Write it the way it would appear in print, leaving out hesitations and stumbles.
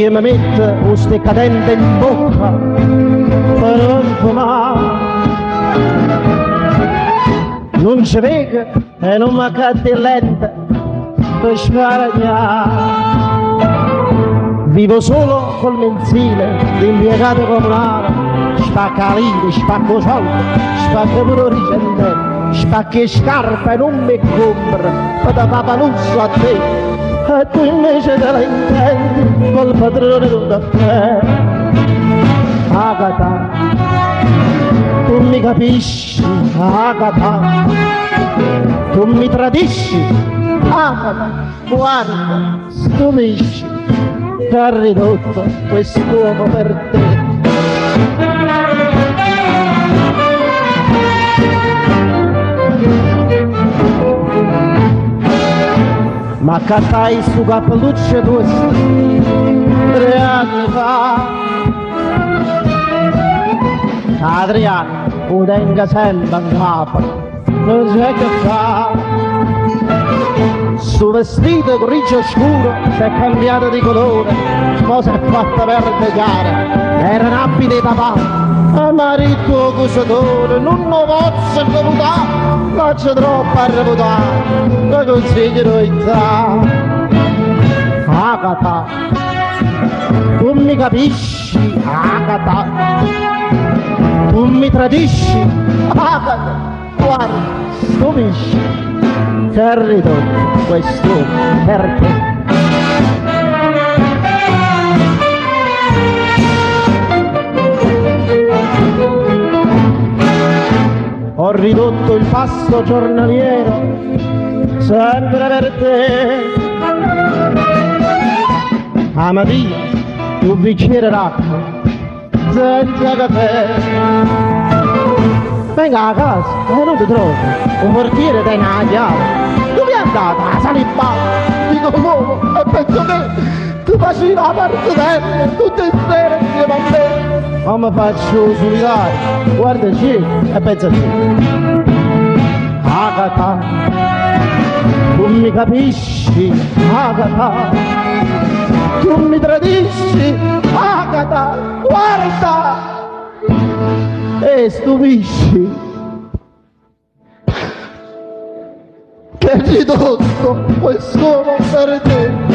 che mi mette un steccadente in bocca per non fumare. Non ci vedo e non mi cade lente per sbaragliare. Vivo solo col mensile d'impiegato comunale, spacca lire, spacco soldi, spacca pure ricendente, spacca scarpe e non mi compra, ma da papalusso a te, e tu invece te la intendi col padrone tutto a te. Agata, tu mi capisci, Agata, tu mi tradisci, Agata, guarda, stupisci, che ha ridotto quest'uomo per te. Ma accattai su cappelluccio tuo 3 anni fa. Adriano, lo tenga sempre in capo, non c'è che fa. Su vestito grigio scuro si è cambiato di colore, ma si è fatta verde chiara, era un abito di papà. A marito cusatore non lo posso reputare, faccio troppo a reputare, lo consiglio in ta. Agata, tu mi capisci, Agata, tu mi tradisci, Agata, guarda, stupisci, che ha ridotto questo per te. Ho ridotto il pasto giornaliero sempre per te. A mattina un bicchiere d'acqua senza caffè. Venga a casa e non ti trovo, un portiere tiene la chiave. Dove è andata? A Salibana. Dico l'uomo e penso che tu facevi la parte te tutte le sere insieme a me. Ma mi faccio solitario, guarda sì e pensa sì. Agata, tu mi capisci, Agata, tu mi tradisci, Agata, guarda e stupisci che ridotto questo per te.